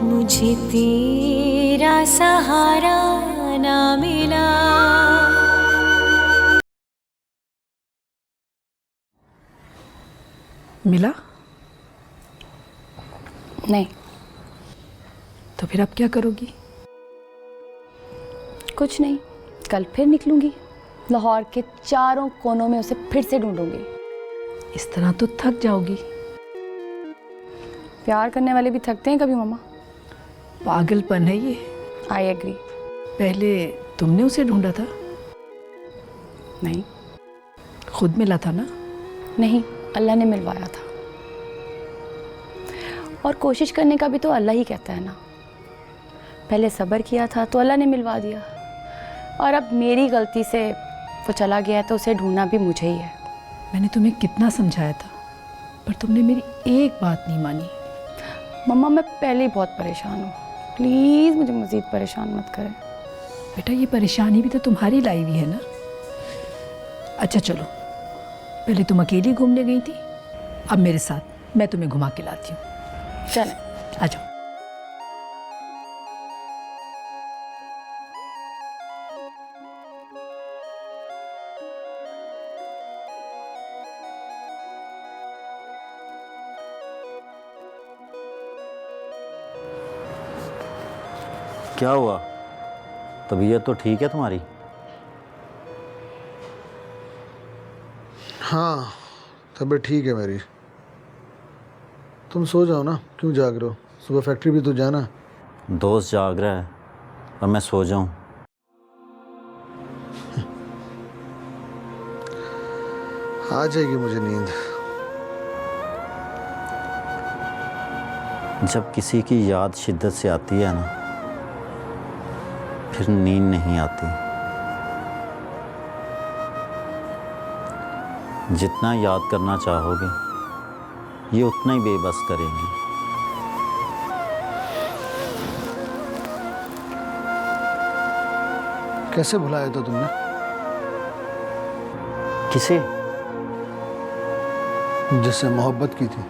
मुझे तेरा सहारा ना मिला। मिला? नहीं। तो फिर अब क्या करोगी? कुछ नहीं, कल फिर निकलूंगी, लाहौर के चारों कोनों में उसे फिर से ढूंढूंगी। इस तरह तो थक जाओगी। प्यार करने वाले भी थकते हैं कभी मम्मा। पागलपन है ये। I agree. पहले तुमने उसे ढूंढा था? नहीं। खुद मिला था ना? नहीं, अल्लाह ने मिलवाया था। और कोशिश करने का भी तो अल्लाह ही कहता है ना। पहले सब्र किया था तो अल्लाह ने मिलवा दिया, और अब मेरी गलती से वो चला गया है तो उसे ढूंढना भी मुझे ही है। मैंने तुम्हें कितना समझाया था, पर तुमने मेरी एक बात नहीं मानी। मम्मा मैं पहले ही बहुत परेशान हूँ, प्लीज़ मुझे मज़ीद परेशान मत करें। बेटा ये परेशानी भी तो तुम्हारी लाई हुई है ना। अच्छा चलो, पहले तुम अकेली घूमने गई थी, अब मेरे साथ, मैं तुम्हें घुमा के लाती हूँ। चलें। आ जाओ। क्या हुआ? तबीयत तो ठीक है तुम्हारी? हाँ, तबीयत ठीक है मेरी। तुम सो जाओ ना, क्यों जाग रहे हो? सुबह फैक्ट्री भी तो जाना। दोस्त जाग रहा है और मैं सो जाऊं? आ जाएगी मुझे नींद। जब किसी की याद शिद्दत से आती है ना, फिर नींद नहीं आती। जितना याद करना चाहोगे, ये उतना ही बेबस करेंगी। कैसे भुलाया था तुमने? किसे? जिससे मोहब्बत की थी।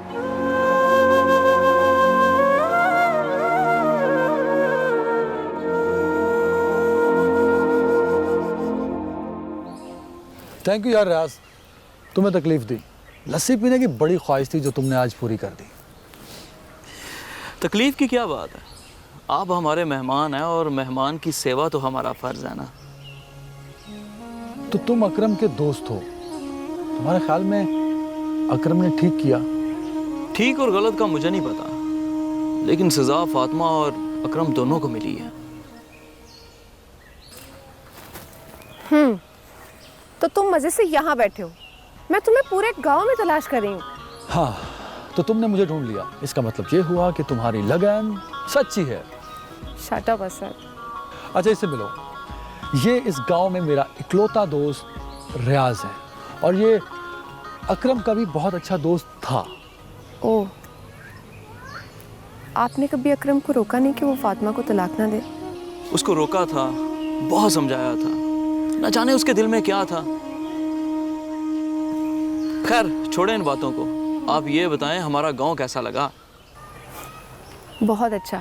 थैंक यू यार रियाज, तुम्हें तकलीफ दी। लस्सी पीने की बड़ी ख्वाहिश थी जो तुमने आज पूरी कर दी। तकलीफ की क्या बात है, आप हमारे मेहमान हैं और मेहमान की सेवा तो हमारा फर्ज है ना। तो तुम अकरम के दोस्त हो, तुम्हारे ख्याल में अकरम ने ठीक किया? ठीक और गलत का मुझे नहीं पता, लेकिन सजा फातिमा और अकरम दोनों को मिली है। तो तुम मजे से यहाँ बैठे हो, मैं तुम्हें पूरे गांव में तलाश कर रही हूँ। हाँ, तो तुमने मुझे ढूंढ लिया, इसका मतलब ये हुआ कि तुम्हारी लगन सच्ची है। Shut up Asad. अच्छा इससे मिलो, ये इस गांव में मेरा इकलौता दोस्त रियाज है, और ये अकरम का भी बहुत अच्छा दोस्त था। ओह, आपने कभी अकरम को रोका नहीं कि वो फातिमा को तलाक ना दे? उसको रोका था, बहुत समझाया था, न जाने उसके दिल में क्या था। खैर छोड़े इन बातों को, आप ये बताएं हमारा गांव कैसा लगा? बहुत अच्छा,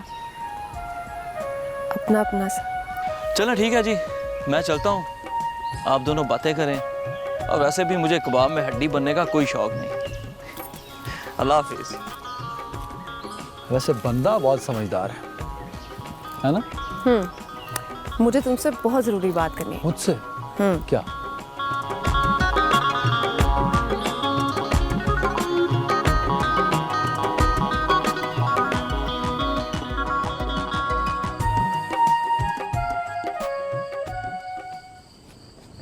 अपना अपना सा। चलें ठीक है जी, मैं चलता हूँ, आप दोनों बातें करें, और वैसे भी मुझे कबाब में हड्डी बनने का कोई शौक नहीं। अल्लाह हाफिज। वैसे बंदा बहुत समझदार है ना? मुझे तुमसे बहुत जरूरी बात करनी है। मुझसे? क्या?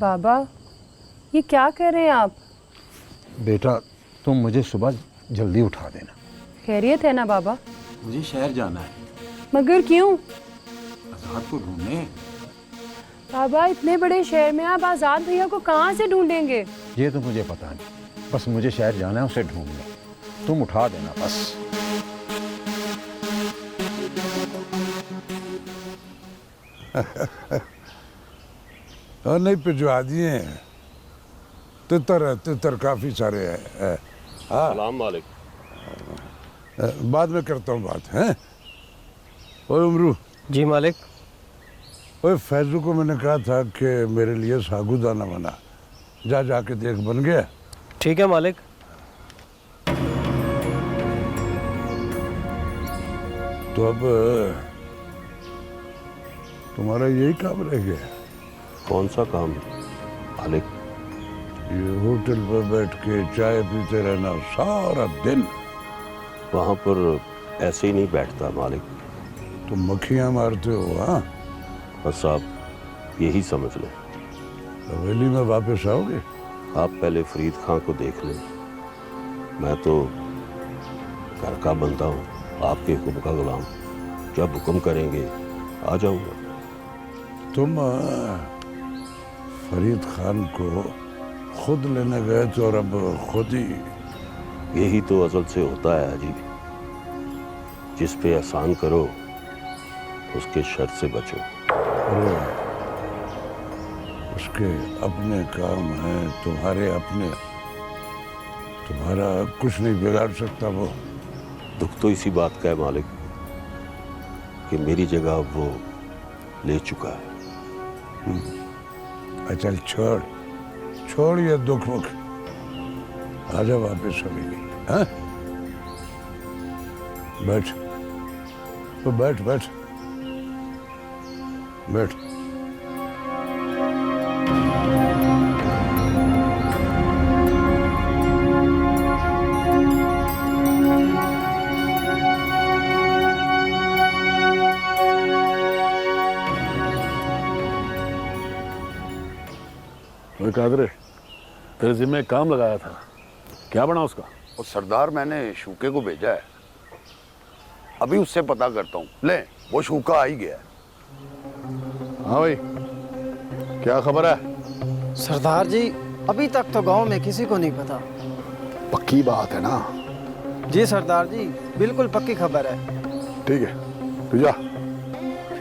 बाबा, ये क्या कर रहे हैं आप? बेटा तुम मुझे सुबह जल्दी उठा देना। खैरियत है ना बाबा? मुझे शहर जाना है। मगर क्यों? आजाद को ढूंढने। बाबा इतने बड़े शहर में आप आजाद भैया को कहाँ से ढूंढेंगे? ये तो मुझे पता नहीं, बस मुझे शहर जाना है उसे ढूंढने। तुम उठा देना बस। और नहीं भिजवा दिए हैं। तितर काफी सारे हैं। हाँ, बाद में करता हूँ बात है। ओए उमरू, जी मालिक। ओए फैजू को मैंने कहा था कि मेरे लिए सागुदाना बना। जा जाके देख, बन गया? ठीक है मालिक। तो अब तुम्हारा यही काम रह गया? कौन सा काम मालिक? ये होटल पर बैठ के चाय पीते रहना सारा दिन। वहाँ पर ऐसे ही नहीं बैठता मालिक। तुम मक्खियाँ मारते हो? हाँ, बस आप यही समझ लें। हवेली में वापस आओगे? आप पहले फरीद खां को देख लें। मैं तो घर का बंदा हूँ, आपके हुक्म का गुलाम। जब हुक्म करेंगे आ जाऊंगा। तुम फरीद खान को खुद लेने गए तो और अब खुद ही। यही तो अजल से होता है अजी। जिस पे एहसान करो उसके शर से बचो। अरे उसके अपने काम हैं, तुम्हारे अपने। तुम्हारा कुछ नहीं बिगाड़ सकता वो। दुख तो इसी बात का है मालिक कि मेरी जगह वो ले चुका है। चल छोड़ ये दुख मुख। आजा वापस हवेली। हाँ, बैठ तो बैठ बैठ बैठ। कादरे, तेरे जिम्मे एक काम लगाया था, क्या बना उसका? और सरदार, मैंने शूके को भेजा है, अभी उससे पता करता हूँ। ले, वो शूका आ ही गया है। हाँ भाई, क्या खबर है? सरदार जी, अभी तक तो गांव में किसी को नहीं पता। पक्की बात है ना? जी सरदार जी, बिल्कुल पक्की खबर है। ठीक है, तू जा।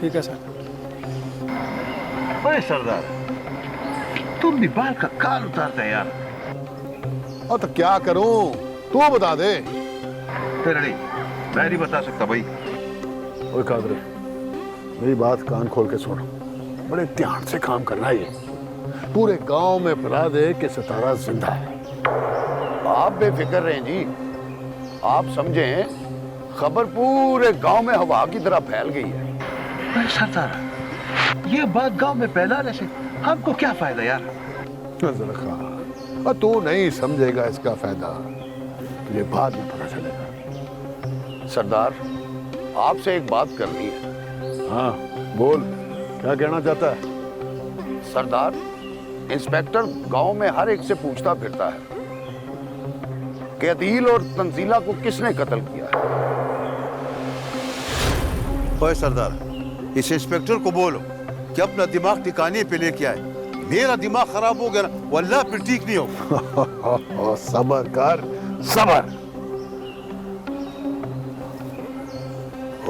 ठीक है सर। अरे सरदार, तुम भी बाल का काल उतारते यार। और तो क्या करूं, तू बता दे। फिर नहीं, मैं नहीं बता सकता भाई। ओए कादरे, मेरी बात कान खोल के सुन। बड़े ध्यान से काम करना है। ये पूरे गांव में फैला दे कि सितारा जिंदा है। आप बेफिक्र रहें जी। आप समझें, खबर पूरे गांव में हवा की तरह फैल गई है। सरदार, ये बात गांव में फैलाने से हमको क्या फायदा यार? और तू नहीं समझेगा इसका फायदा, ये बाद में पता चलेगा। सरदार, आपसे एक बात करनी है। हाँ बोल, क्या कहना चाहता है? सरदार, इंस्पेक्टर गांव में हर एक से पूछता फिरता है कि अदील और तंजीला को किसने कत्ल किया है। ओए सरदार, इस इंस्पेक्टर को बोलो कि अपना दिमाग ठिकाने पे लेके आए। मेरा दिमाग खराब हो गया ना, वल्लाह फिर ठीक नहीं हो। सबर कर, सबर।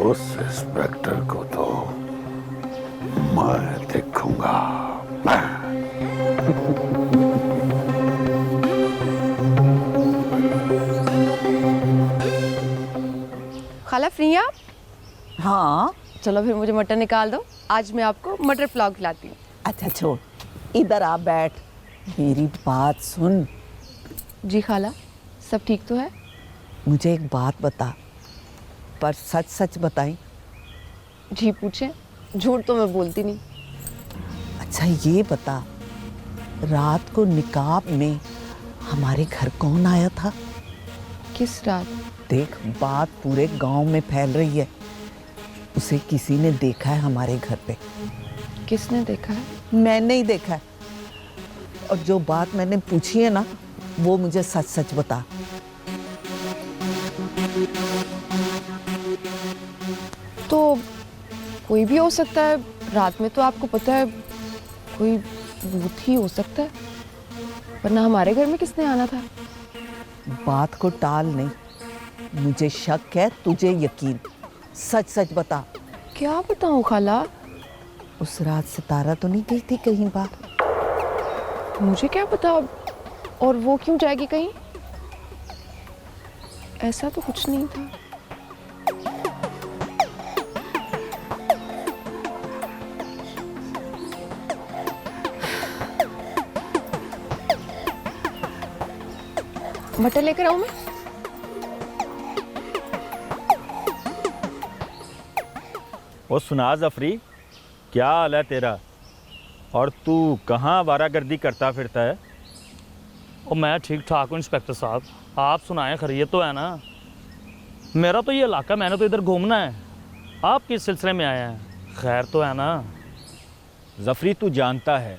उस इंस्पेक्टर को तो मैं देखूंगा। खाला फ्री हैं आप? हाँ। चलो फिर मुझे मटर निकाल दो, आज मैं आपको मटर पुलाव खिलाती हूँ। अच्छा छोड़, इधर आ बैठ, मेरी बात सुन। जी खाला, सब ठीक तो है? मुझे एक बात बता, पर सच सच बताई। जी पूछें, झूठ तो मैं बोलती नहीं। अच्छा ये बता, रात को निकाब में हमारे घर कौन आया था? किस रात? देख, बात पूरे गांव में फैल रही है। उसे किसी ने देखा है हमारे घर पे। किसने देखा है? मैंने ही देखा है। और जो बात मैंने पूछी है ना, वो मुझे सच सच बता। तो कोई भी हो सकता है, रात में तो आपको पता है कोई भूत ही हो सकता है, वरना हमारे घर में किसने आना था? बात को टाल नहीं, मुझे शक है, तुझे यकीन। सच सच बता। क्या बताऊं खाला? उस रात सितारा तो नहीं गई थी कहीं बार? मुझे क्या पता, और वो क्यों जाएगी कहीं? ऐसा तो कुछ नहीं था। मटर लेकर आऊं मैं? ओ सुना जफरी, क्या हाल है तेरा? और तू कहाँ आवारागर्दी करता फिरता है? और मैं ठीक ठाक हूँ इंस्पेक्टर साहब, आप सुनाएं, खैरियत तो है ना? मेरा तो ये इलाका, मैंने तो इधर घूमना है, आप किस सिलसिले में आए हैं? खैर तो है ना? जफरी, तू जानता है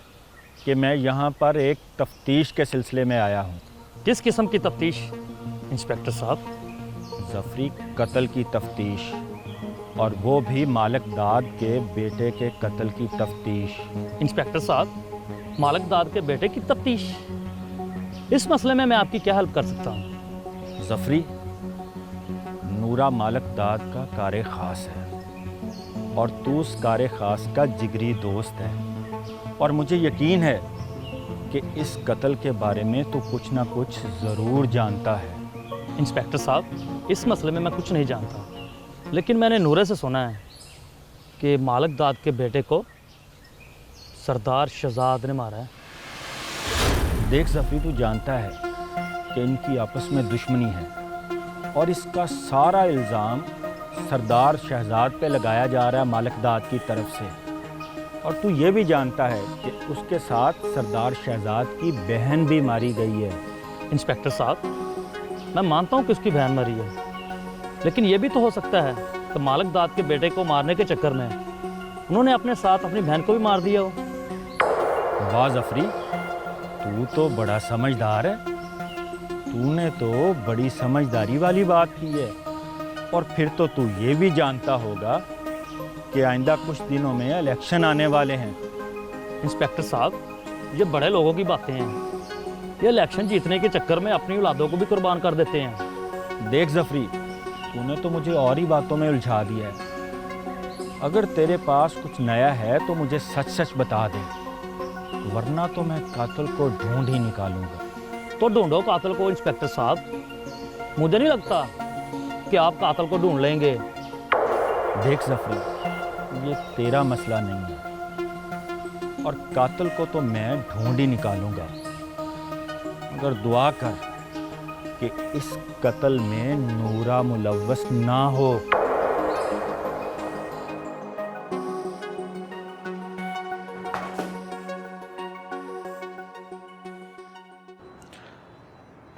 कि मैं यहाँ पर एक तफ्तीश के सिलसिले में आया हूँ। किस किस्म की तफ्तीश इंस्पेक्टर साहब? जफरी, कत्ल की तफ्तीश, और वो भी मालिक दाद के बेटे के कत्ल की तफ्तीश। इंस्पेक्टर साहब, मालिक दाद के बेटे की तफ्तीश, इस मसले में मैं आपकी क्या हेल्प कर सकता हूँ? जफरी, नूरा मालिक दाद का कार ख़ास है और तू उस कार ख़ास का जिगरी दोस्त है, और मुझे यकीन है कि इस कत्ल के बारे में तू कुछ ना कुछ ज़रूर जानता है। इंस्पेक्टर साहब, इस मसले में मैं कुछ नहीं जानता, लेकिन मैंने नूरे से सुना है कि मालिक दाद के बेटे को सरदार शहजाद ने मारा है। देख जफरी, तू जानता है कि इनकी आपस में दुश्मनी है, और इसका सारा इल्ज़ाम सरदार शहजाद पे लगाया जा रहा है मालिक दाद की तरफ से। और तू ये भी जानता है कि उसके साथ सरदार शहजाद की बहन भी मारी गई है। इंस्पेक्टर साहब, मैं मानता हूँ कि उसकी बहन मरी है, लेकिन ये भी तो हो सकता है कि मालिक दाद के बेटे को मारने के चक्कर में उन्होंने अपने साथ अपनी बहन को भी मार दिया हो। वाह जफरी, तू तो बड़ा समझदार है। तूने तो बड़ी समझदारी वाली बात की है। और फिर तो तू ये भी जानता होगा कि आइंदा कुछ दिनों में इलेक्शन आने वाले हैं। इंस्पेक्टर साहब, ये बड़े लोगों की बातें हैं, ये इलेक्शन जीतने के चक्कर में अपनी औलादों को भी कुर्बान कर देते हैं। देख जफरी, तूने तो मुझे और ही बातों में उलझा दिया है। अगर तेरे पास कुछ नया है तो मुझे सच सच बता दे, वरना तो मैं कातिल को ढूंढ ही निकालूंगा। तो ढूंढो कातिल को इंस्पेक्टर साहब, मुझे नहीं लगता कि आप कातिल को ढूंढ लेंगे। देख जफरी, ये तेरा मसला नहीं है, और कातिल को तो मैं ढूंढ ही निकालूंगा। अगर दुआ कर कि इस कत्ल में नूरा मुलव्वस ना हो।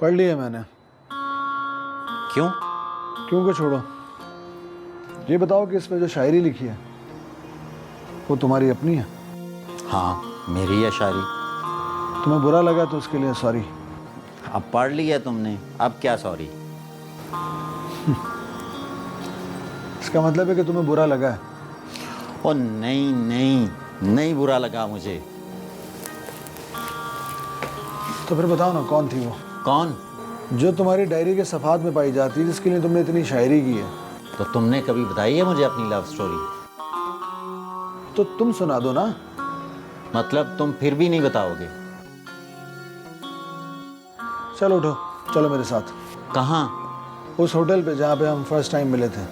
पढ़ लिया मैंने। क्यों? क्यों को छोड़ो, ये बताओ कि इसमें जो शायरी लिखी है वो तुम्हारी अपनी है? हाँ, मेरी है शायरी। तुम्हें बुरा लगा तो उसके लिए सॉरी। अब पढ़ लिया तुमने, अब क्या सॉरी? इसका मतलब है कि तुम्हें बुरा लगा है? ओ नहीं नहीं, नहीं बुरा लगा मुझे। तो फिर बताओ ना, कौन थी वो? कौन? जो तुम्हारी डायरी के सफ़ात में पाई जाती है, जिसके लिए तुमने इतनी शायरी की है। तो तुमने कभी बताई है मुझे अपनी लव स्टोरी? तो तुम सुना दो ना। मतलब तुम फिर भी नहीं बताओगे? चलो उठो, चलो मेरे साथ। कहाँ? उस होटल पे जहाँ पे हम फर्स्ट टाइम मिले थे,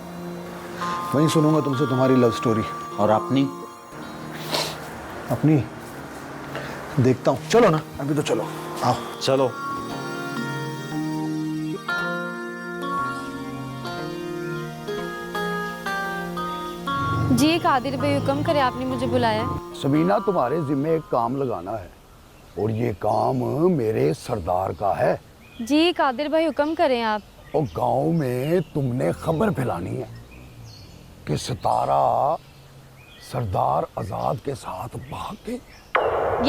वहीं सुनूंगा तुमसे तुम्हारी लव स्टोरी। और अपनी? अपनी देखता हूँ। चलो ना, अभी तो चलो, आओ। चलो। जी कादिर भाई, हुक्म करे, आपने मुझे बुलाया। सबीना, तुम्हारे जिम्मे एक काम लगाना है, और ये काम मेरे सरदार का है। जी कादिर भाई, हुक्म करें आप। और गांव में तुमने खबर फैलानी है कि सितारा सरदार आजाद के साथ भाग गई।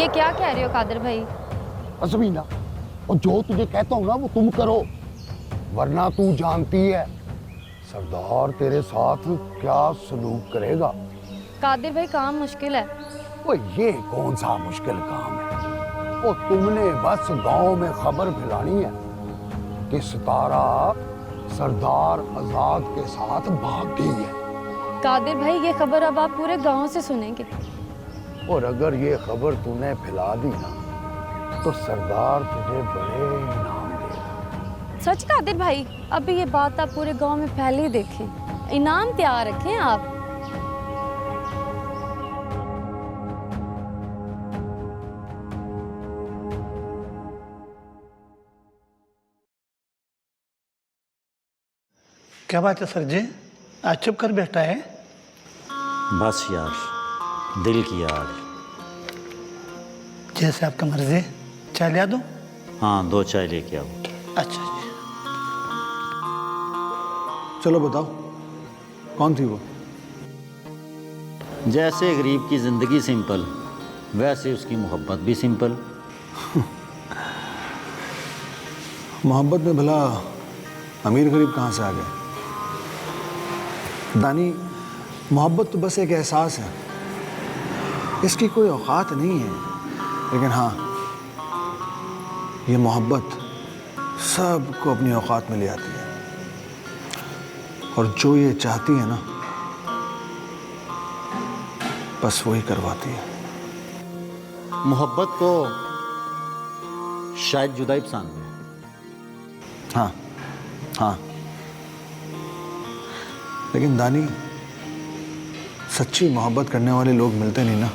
ये क्या कह रहे हो कादिर भाई? सबीना, और जो तुझे कहता हूँ ना वो तुम करो, वरना तू जानती है सरदार तेरे साथ क्या सलूक करेगा। कादिर भाई, काम मुश्किल है। वो ये कौन सा मुश्किल काम है? वो तुमने बस गांव में खबर फैलानी है कि सितारा सरदार आजाद के साथ भाग गई है। कादिर भाई, ये खबर अब आप पूरे गांव से सुनेंगे। और अगर ये खबर तूने फैला दी ना, तो सरदार तुझे बड़े इनाम देगा। सच कादिर भाई? अभी ये बात आप पूरे गांव में पहले ही देखें, इनाम तैयार रखें आप। क्या बात है सर जी, आज चुप कर बैठा है? बस यार, दिल की यार। जैसे आपका मर्जी, चाय लिया दूं? हाँ, 2 चाय लेके आओ। अच्छा जी। चलो बताओ, कौन थी वो? जैसे गरीब की ज़िंदगी सिंपल, वैसे उसकी मोहब्बत भी सिंपल। मोहब्बत में भला अमीर गरीब कहाँ से आ गए? दानी, मोहब्बत तो बस एक एहसास है, इसकी कोई औकात नहीं है। लेकिन हाँ, ये मोहब्बत सबको अपनी औकात में ले आती है, और जो ये चाहती है ना, बस वही करवाती है। मोहब्बत को शायद जुदाई पसंद है। हाँ हाँ, लेकिन दानी, सच्ची मोहब्बत करने वाले लोग मिलते नहीं ना।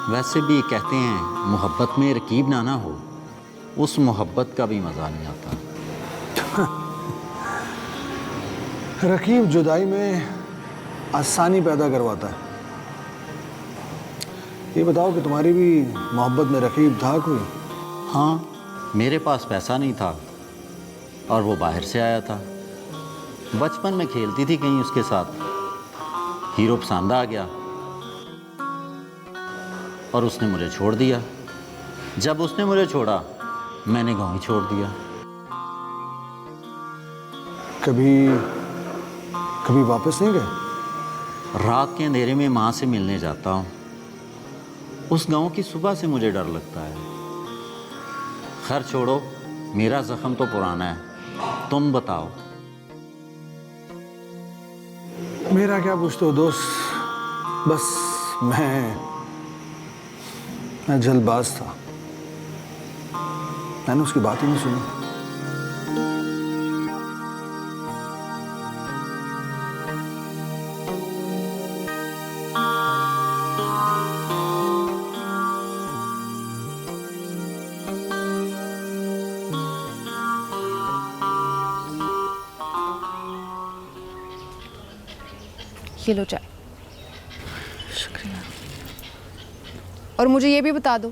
वैसे भी कहते हैं मोहब्बत में रकीब ना हो, उस मोहब्बत का भी मज़ा नहीं आता। रकीब जुदाई में आसानी पैदा करवाता है। ये बताओ कि तुम्हारी भी मोहब्बत में रकीब था कोई? हाँ, मेरे पास पैसा नहीं था और वो बाहर से आया था। बचपन में खेलती थी कहीं उसके साथ, हीरो पसंद आ गया और उसने मुझे छोड़ दिया। जब उसने मुझे छोड़ा, मैंने गाँव ही छोड़ दिया। कभी वापस नहीं गए? रात के अंधेरे में माँ से मिलने जाता हूँ। उस गांव की सुबह से मुझे डर लगता है। खैर छोड़ो, मेरा जख्म तो पुराना है, तुम बताओ। मेरा क्या पूछते हो दोस्त, बस मैं जल्दबाज था, मैंने उसकी बात ही नहीं सुनी। ये लो चाय। शुक्रिया। और मुझे ये भी बता दो,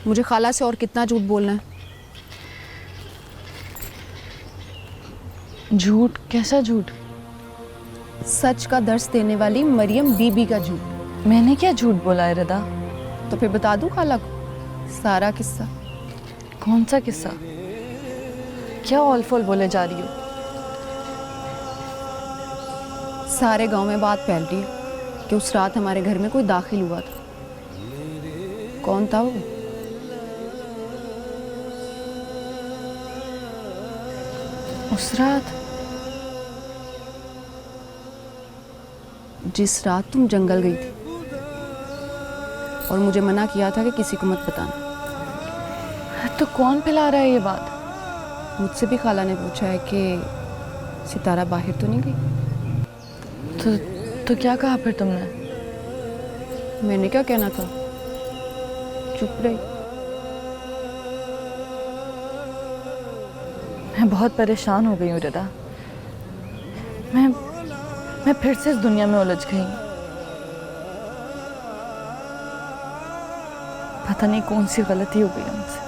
मुझे खाला से और कितना झूठ बोलना है? झूठ? कैसा झूठ? सच का दर्स देने वाली मरियम बीबी का झूठ। मैंने क्या झूठ बोला है रदा? तो फिर बता दूं खाला को सारा किस्सा। कौन सा किस्सा? क्या ऑल फॉल बोले जा रही हो? सारे गांव में बात फैल रही है कि उस रात हमारे घर में कोई दाखिल हुआ था। कौन था वो? उस रात? जिस रात तुम जंगल गई थी और मुझे मना किया था कि किसी को मत बताना। तो कौन फैला रहा है ये बात? मुझसे भी खाला ने पूछा है कि सितारा बाहर तो नहीं गई। तो क्या कहा फिर तुमने? मैंने क्या कहना था, चुप रही। मैं बहुत परेशान हो गई हूँ रदा। मैं फिर से इस दुनिया में उलझ गई हूँ। पता नहीं कौन सी गलती हो गई मुझसे,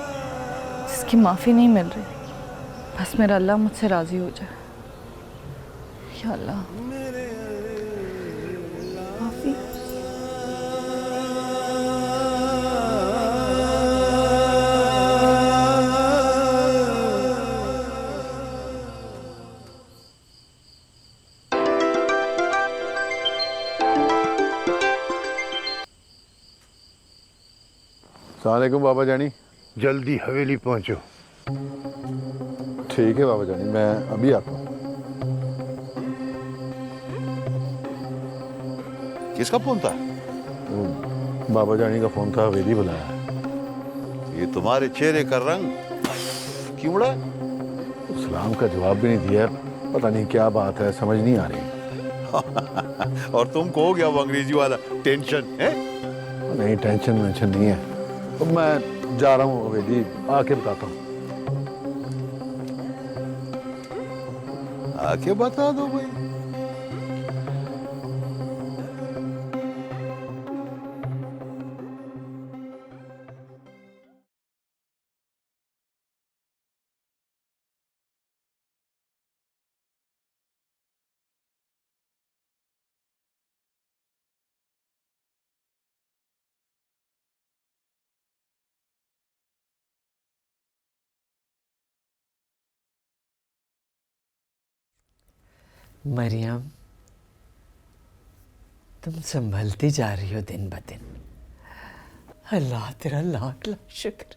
जिसकी माफ़ी नहीं मिल रही। बस मेरा अल्लाह मुझसे राज़ी हो जाए। या अल्लाह। माफ़ी? अस्सलामुअलैकुम बाबा जानी। जल्दी हवेली पहुंचो। ठीक है बाबा जानी, मैं अभी आता हूँ। किसका फोन था? बाबा जानी का फोन था, हवेली बुलाया। ये तुम्हारे चेहरे का रंग क्यों उड़ा? सलाम का जवाब भी नहीं दिया। पता नहीं क्या बात है, समझ नहीं आ रही। और तुमको हो गया वो अंग्रेजी वाला टेंशन है? नहीं, टेंशन वेंशन नहीं है। तो मैं जा रहा हूँ हवेली, आके बताता हूँ। जाके बता दो भाई। मरियम, तुम संभलती जा रही हो दिन ब दिन। अल्लाह तेरा लाख लाख शुक्र,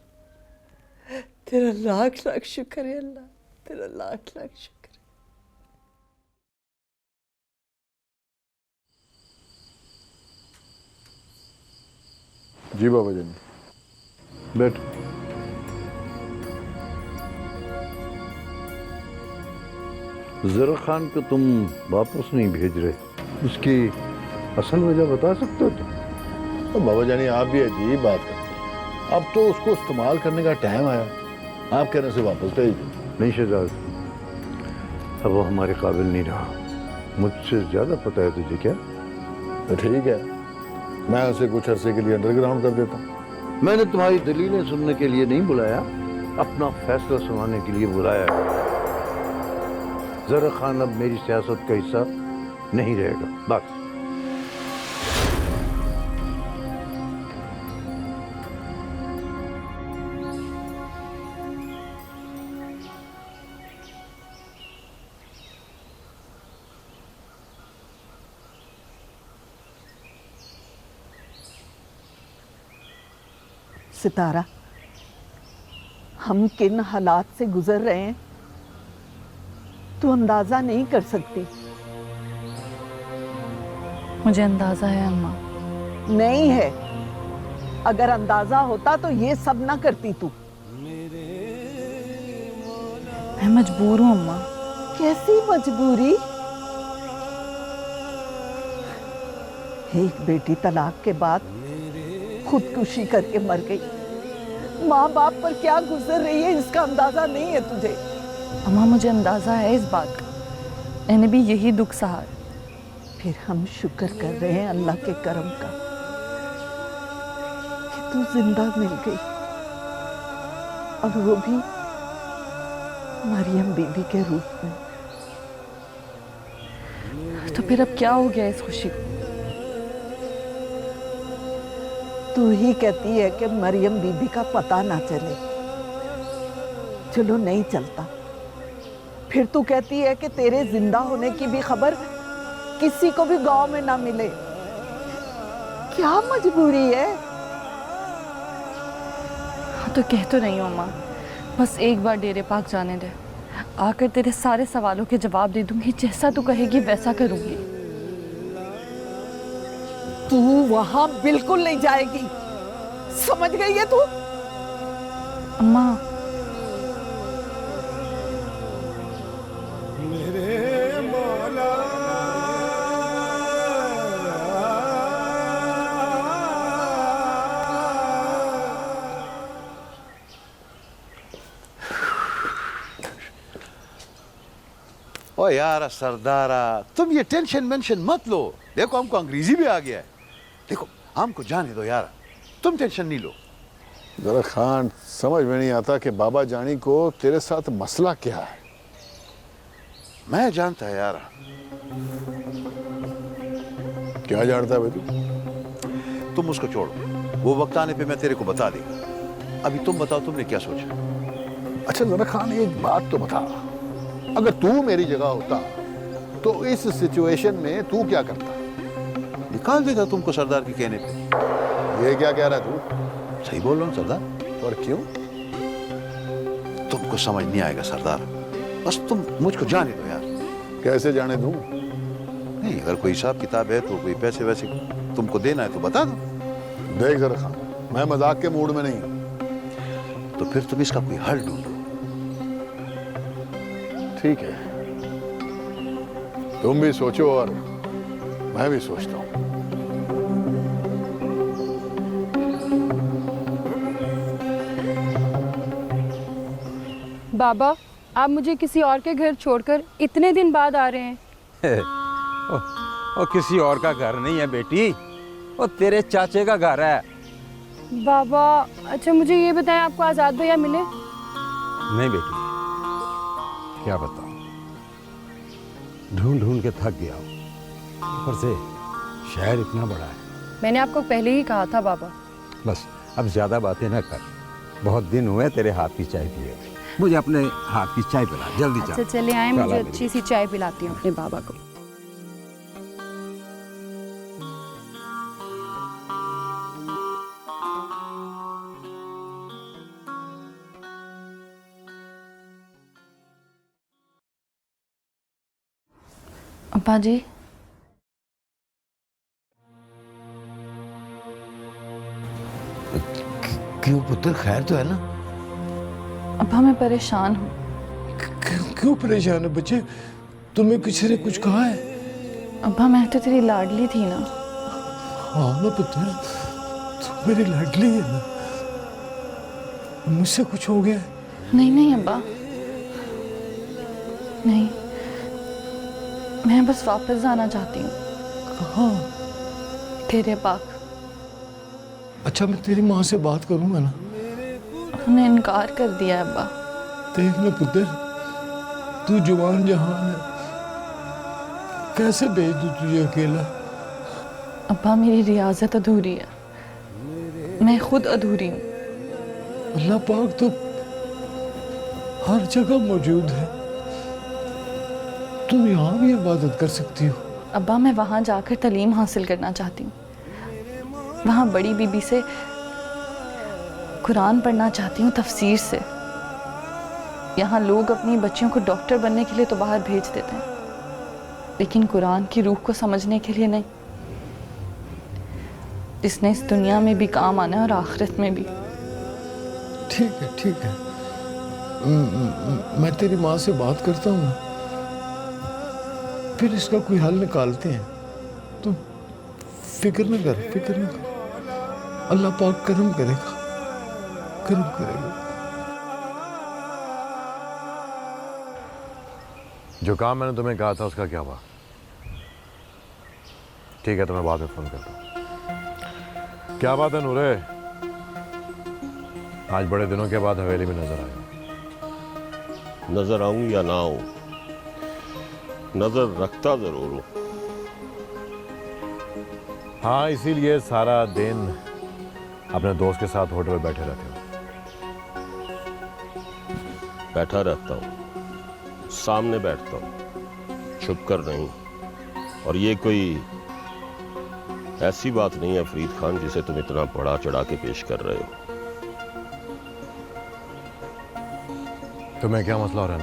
तेरा लाख लाख शुक्र है अल्लाह, तेरा लाख लाख शुक्र। जी बाबा जान, बैठ। ज़रा खान को तुम वापस नहीं भेज रहे, उसकी असल वजह बता सकते हो तुम? तो बाबा जानी आप भी अजीब बात करते हैं। अब तो उसको इस्तेमाल करने का टाइम आया, आप कहने से वापस भेज दो। नहीं शहजाद, अब वो हमारे काबिल नहीं रहा। मुझसे ज़्यादा पता है तुझे क्या? तो ठीक है, मैं उसे कुछ अरसे के लिए अंडरग्राउंड कर देता हूँ। मैंने तुम्हारी दलीलें सुनने के लिए नहीं बुलाया, अपना फैसला सुनाने के लिए बुलाया है। ज़रा खान अब मेरी सियासत का हिस्सा नहीं रहेगा, बस। सितारा, हम किन हालात से गुजर रहे हैं तू अंदाजा नहीं कर सकती। मुझे अंदाजा है अम्मा। नहीं है, अगर अंदाजा होता तो ये सब ना करती तू। मैं मजबूर हूँ अम्मा। कैसी मजबूरी? एक बेटी तलाक के बाद खुदकुशी करके मर गई। माँ बाप पर क्या गुजर रही है इसका अंदाजा नहीं है तुझे। अम्मा मुझे अंदाजा है इस बात का, मैंने भी यही दुख सहा। फिर हम शुक्र कर रहे हैं अल्लाह के करम का कि तू जिंदा मिल गई, और वो भी मरियम बीबी के रूप में। तो फिर अब क्या हो गया इस खुशी को? तू ही कहती है कि मरियम बीबी का पता ना चले। चलो नहीं चलता, फिर तू कहती है कि तेरे जिंदा होने की भी खबर किसी को भी गांव में ना मिले। क्या मजबूरी है? तो कह तो नहीं हूँ अम्मा, बस एक बार डेरे पाक जाने दे, आकर तेरे सारे सवालों के जवाब दे दूंगी। जैसा तू कहेगी वैसा करूंगी। तू वहां बिल्कुल नहीं जाएगी, समझ गई है तू? अम्मा ओ यार सरदारा, तुम ये टेंशन मेंशन मत लो। देखो हमको अंग्रेजी भी आ गया है। देखो हमको जाने दो यार, तुम टेंशन नहीं लो। जरा खान, समझ में नहीं आता कि बाबा जानी को तेरे साथ मसला क्या है। मैं जानता है यार। क्या जानता है भाई तू? तुम उसको छोड़ो, वो वक्त आने पे मैं तेरे को बता देगा। अभी तुम बताओ, तुमने क्या सोचा? अच्छा जरा खान, एक बात तो बता, अगर तू मेरी जगह होता तो इस सिचुएशन में तू क्या करता? निकाल देता तुमको सरदार के कहने पे। ये क्या कह रहा है तू? सही बोल रहा हूँ सरदार। और क्यों? तुमको समझ नहीं आएगा सरदार, बस तुम मुझको जाने दो यार। कैसे जाने दूं? नहीं, अगर कोई हिसाब किताब है तो कोई पैसे वैसे तुमको देना है तो बता दो। देख जरा खान, मैं मजाक के मूड में नहीं हूं। तो फिर तुम इसका कोई हल ढूंढो। ठीक है, तुम भी सोचो और मैं भी सोचता हूं। बाबा, आप मुझे किसी और के घर छोड़कर इतने दिन बाद आ रहे हैं। ओ किसी और का घर नहीं है बेटी, वो तेरे चाचे का घर है। बाबा अच्छा मुझे ये बताएं, आपको आज़ाद भैया मिले? नहीं बेटी, क्या बताऊं, ढूंढ ढूंढ के थक गया हूं। ऊपर से शहर इतना बड़ा है। मैंने आपको पहले ही कहा था बाबा। बस अब ज्यादा बातें ना कर, बहुत दिन हुए तेरे हाथ की चाय पिए। मुझे अपने हाथ की चाय पिला, जल्दी चल। अच्छा चले आए, मुझे अच्छी सी चाय पिलाती हूँ अपने बाबा को। अब्बा जी, क्यों पुत्र, खैर तो है ना? अब्बा मैं परेशान हूँ। क्यों परेशान है बच्चे? तुम्हें किसी ने कुछ कहा है? अब्बा मैं तो तेरी लाडली थी ना। हाँ ना पुत्र, तुम मेरी लाडली है ना। मुझसे कुछ हो गया? नहीं नहीं अब्बा, नहीं, मैं बस वापस जाना चाहती हूँ। कहाँ? तेरे पास। अच्छा मैं तेरी माँ से बात करूंगा ना। उन्होंने इनकार कर दिया है अब्बा। देख ना पुत्र, तू जवान जहान है, कैसे भेज दूँ तुझे अकेला? अब्बा मेरी रियाजत अधूरी है, मैं खुद अधूरी हूँ। अल्लाह पाक तो हर जगह मौजूद है, तुम यहाँ भी इबादत कर सकती हो। अब्बा मैं वहाँ जाकर तालीम हासिल करना चाहती हूँ, वहाँ बड़ी बीबी से कुरान पढ़ना चाहती हूँ तफसीर से। यहाँ लोग अपनी बच्चियों को डॉक्टर बनने के लिए तो बाहर भेज देते हैं, लेकिन कुरान की रूह को समझने के लिए नहीं, जिसने इस दुनिया में भी काम आना है और आखिरत में भी। ठीक है ठीक है, मैं तेरी माँ से बात करता हूँ, फिर इसका कोई हल निकालते हैं। तुम फिक्र न कर, फिक्र न कर, अल्लाह पाक करम करेगा, करम करेगा। जो काम मैंने तुम्हें कहा था उसका क्या हुआ? ठीक है तो मैं बाद में फोन करता हूँ। क्या बात है नूरे, आज बड़े दिनों के बाद हवेली में नजर आए। नजर आऊं या ना आऊं, नजर रखता जरूर हूं। हाँ इसीलिए सारा दिन अपने दोस्त के साथ होटल में बैठे रहते हो। बैठा रहता हूं, सामने बैठता हूं, छुप कर नहीं। और ये कोई ऐसी बात नहीं है फरीद खान जिसे तुम इतना बड़ा चढ़ा के पेश कर रहे हो। तुम्हें क्या मसला हो रहा है?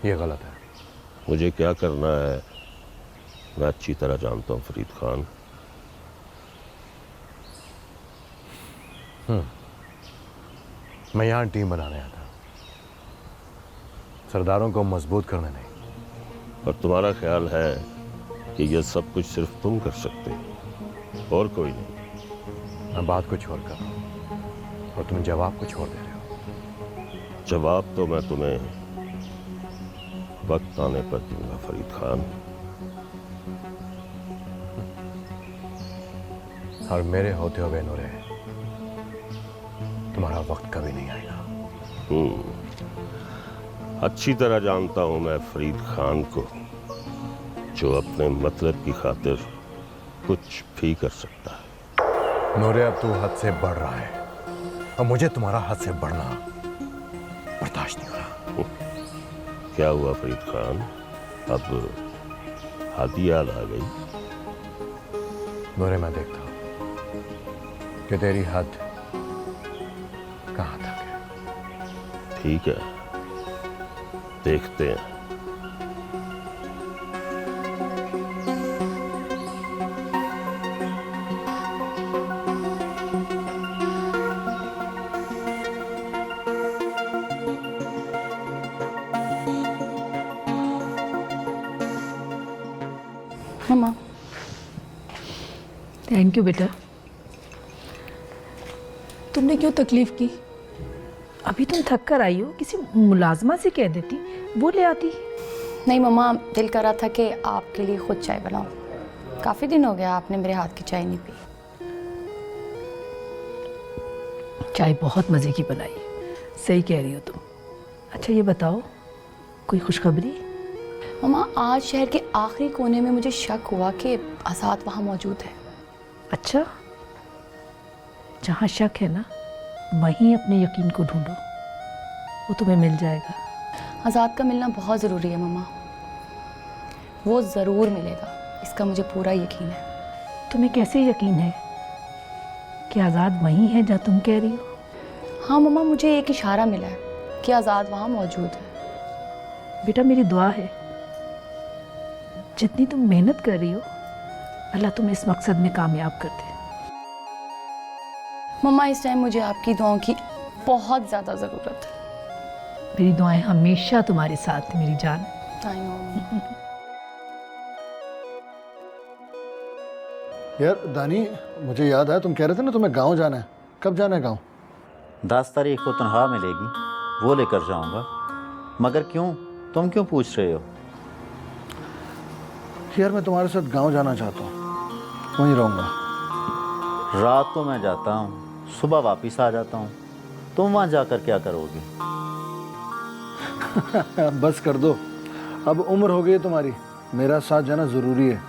ये गलत है। मुझे क्या करना है मैं अच्छी तरह जानता हूं फरीद खान। मैं यहाँ टीम बनाने आया था, सरदारों को मजबूत करने नहीं। और तुम्हारा ख्याल है कि यह सब कुछ सिर्फ तुम कर सकते हो और कोई नहीं? मैं बात को छोड़ कर रहा हूं और तुम जवाब को छोड़ दे रहे हो। जवाब तो मैं तुम्हें वक्त आने पर दूंगा फरीद खान। और मेरे होते हुए नूरे, तुम्हारा वक्त कभी नहीं आएगा। अच्छी तरह जानता हूं मैं फरीद खान को, जो अपने मतलब की खातिर कुछ भी कर सकता है। नूरे अब तू हद से बढ़ रहा है और मुझे तुम्हारा हद से बढ़ना बर्दाश्त नहीं हो रहा। क्या हुआ फरीद खान, अब हद याद आ गई? नूरे मैं देखता हूं कि तेरी हद कहां तक है। ठीक है, देखते हैं। मम्मा। थैंक यू बेटा। तुमने क्यों तकलीफ की? अभी तुम थक कर आई हो, किसी मुलाजमा से कह देती, वो ले आती। नहीं मम्मा, दिल कर रहा था कि आपके लिए खुद चाय बनाऊं। काफ़ी दिन हो गया आपने मेरे हाथ की चाय नहीं पी। चाय बहुत मज़े की बनाई है, सही कह रही हो तुम। अच्छा ये बताओ, कोई खुशखबरी? मम्मा, आज शहर के आखिरी कोने में मुझे शक हुआ कि आज़ाद वहाँ मौजूद है। अच्छा, जहाँ शक है ना, वहीं अपने यकीन को ढूंढो, वो तुम्हें मिल जाएगा। आज़ाद का मिलना बहुत ज़रूरी है मम्मा, वो ज़रूर मिलेगा, इसका मुझे पूरा यकीन है। तुम्हें कैसे यकीन है कि आज़ाद वहीं है जहाँ तुम कह रही हो? हाँ मम्मा, मुझे एक इशारा मिला है कि आज़ाद वहाँ मौजूद है। बेटा मेरी दुआ है, जितनी तुम मेहनत कर रही हो, अल्लाह तुम्हें इस मकसद में कामयाब कर दे। मम्मा, इस टाइम मुझे आपकी दुआओं की बहुत ज़्यादा ज़रूरत है। मेरी दुआएं हमेशा तुम्हारे साथ हैं मेरी जान। I know. यार दानी, मुझे याद आया, तुम कह रहे थे ना तुम्हें गांव जाना है। कब जाना है गांव? 10 तारीख को तनख्वाह मिलेगी, वो लेकर जाऊंगा। मगर क्यों, तुम क्यों पूछ रहे हो? यार मैं तुम्हारे साथ गांव जाना चाहता हूँ, वहीं रहूँगा। रात को मैं जाता हूँ, सुबह वापस आ जाता हूँ। तुम वहाँ जाकर क्या करोगे? बस कर दो, अब उम्र हो गई है तुम्हारी, मेरा साथ जाना ज़रूरी है।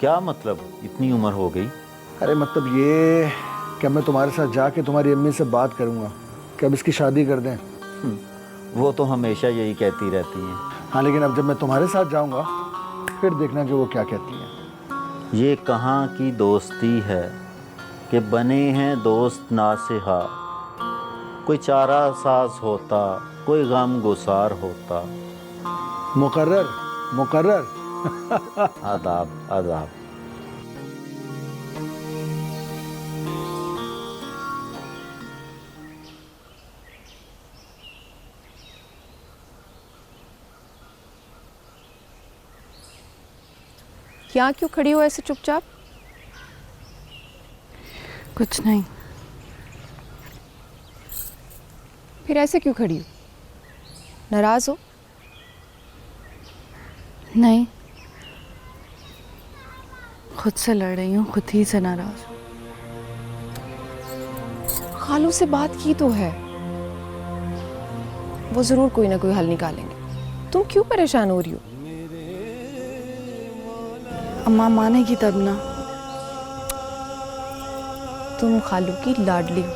क्या मतलब, इतनी उम्र हो गई? अरे मतलब ये कि मैं तुम्हारे साथ जाके तुम्हारी अम्मी से बात करूँगा कि अब इसकी शादी कर दें। वो तो हमेशा यही कहती रहती हैं। हाँ, लेकिन अब जब मैं तुम्हारे साथ जाऊँगा फिर देखना कि वो क्या कहती हैं। ये कहाँ की दोस्ती है कि बने हैं दोस्त नासिहा, कोई चारा साज होता, कोई गम गुसार होता। मुकर्रर मुकर्रर। आदाब आदाब। यहाँ क्यों खड़ी हो ऐसे चुपचाप? कुछ नहीं। फिर ऐसे क्यों खड़ी हो? नाराज हो? नहीं, खुद से लड़ रही हूँ, खुद ही से नाराज। खालू से बात की तो है, वो जरूर कोई ना कोई हल निकालेंगे। तुम क्यों परेशान हो रही हो? अम्मा मानेगी तब ना। तुम खालू की लाडली हो,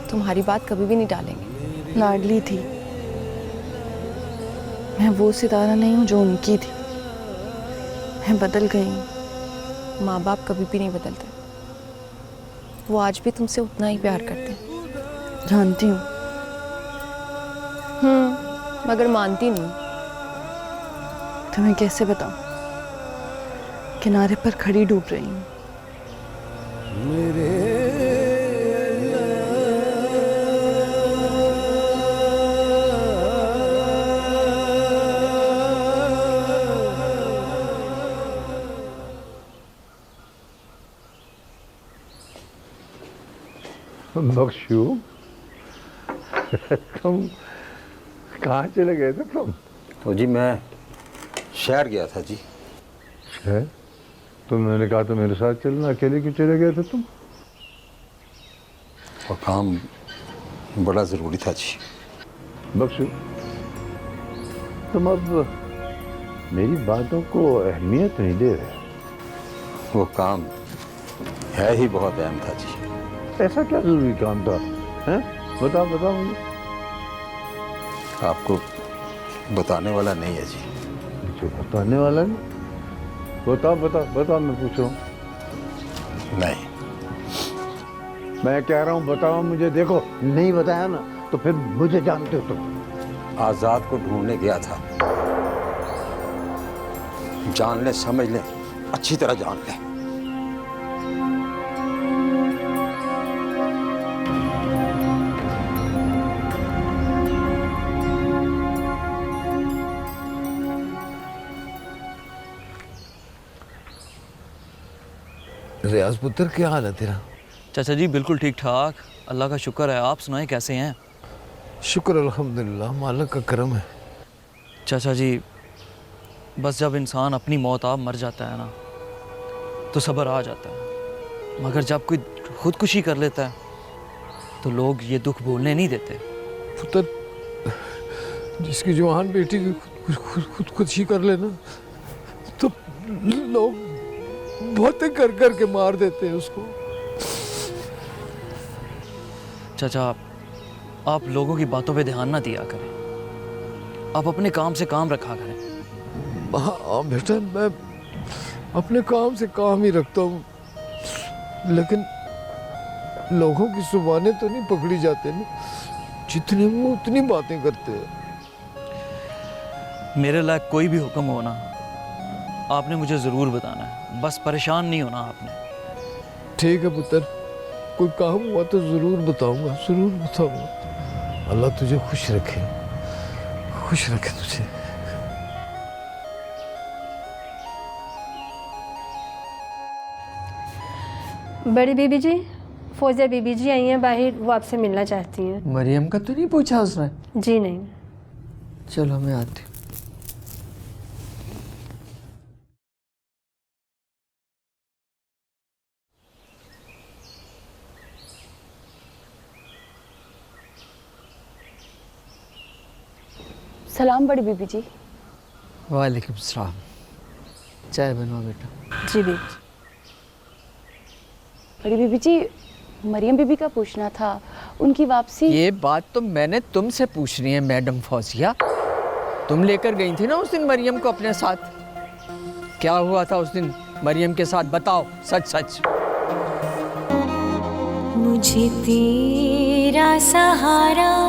तुम्हारी बात कभी भी नहीं टालेंगे। लाडली थी, मैं वो सितारा नहीं हूँ जो उनकी थी। मैं बदल गई हूँ। माँ बाप कभी भी नहीं बदलते, वो आज भी तुमसे उतना ही प्यार करते हैं। जानती हूँ। मगर मानती नहीं। तुम्हें कैसे बताऊँ, किनारे पर खड़ी डूब रही हूँ। बख्शू, तुम कहाँ चले गए थे तुम? तो जी मैं शहर गया था जी। शहर? तुमने कहा तो मेरे साथ चलना, अकेले क्यों चले गए थे तुम? और काम बड़ा ज़रूरी था जी। बख्शू, तुम अब मेरी बातों को अहमियत नहीं दे रहे। वो काम है ही बहुत अहम था जी। ऐसा क्या जरूरी काम था? हैं? बताओ बताओ मुझे। आपको बताने वाला नहीं है जी। जो बताने वाला नहीं? बताओ बताओ बताओ, मैं पूछ रहा हूँ। नहीं, मैं कह रहा हूँ बताओ मुझे। देखो, नहीं बताया ना तो फिर मुझे जानते हो तुम। आज़ाद को ढूंढने गया था। जान ले, समझ ले, अच्छी तरह जान ले। रियाज पुत्र, क्या हाल है तेरा? चाचा जी बिल्कुल ठीक ठाक, अल्लाह का शुक्र है। आप सुनाएं कैसे हैं? शुक्र अल्हम्दुलिल्लाह, मालिक का करम है। चाचा जी, बस जब इंसान अपनी मौत आप मर जाता है ना तो सब्र आ जाता है, मगर जब कोई खुदकुशी कर लेता है तो लोग ये दुख भूलने नहीं देते। पुत्र, जिसकी जवान बेटी की खुदकुशी कर लेना तो लोग बातें कर कर के मार देते हैं उसको। चाचा, आप लोगों की बातों पे ध्यान ना दिया करें, आप अपने काम से काम रखा करें। हाँ बेटा, मैं अपने काम से काम ही रखता हूँ, लेकिन लोगों की जुबानें तो नहीं पकड़ी जाते ना, जितने मुंह उतनी बातें करते हैं। मेरे लायक कोई भी हुक्म हो ना, आपने मुझे ज़रूर बताना है, बस परेशान नहीं होना आपने। ठीक है पुत्र, कोई काम हुआ तो ज़रूर बताऊंगा, ज़रूर बताऊंगा। अल्लाह तुझे खुश रखे, खुश रखे तुझे। बड़ी बीबी जी, फौजिया बीबी जी आई हैं बाहर, वो आपसे मिलना चाहती हैं। मरियम का तो नहीं पूछा उसने? जी नहीं। चलो मैं आती हूँ। सलाम बड़ी बीबी जी। वालेकुम सलाम। चाय बनवा बेटा। जी बीबी। बड़ी बीबी जी, मरियम बीबी का पूछना था, उनकी वापसी। ये बात तो मैंने तुमसे पूछनी है मैडम फौजिया। तुम लेकर गई थी ना उस दिन मरियम को अपने साथ, क्या हुआ था उस दिन मरियम के साथ, बताओ सच सच। मुझे तेरा सहारा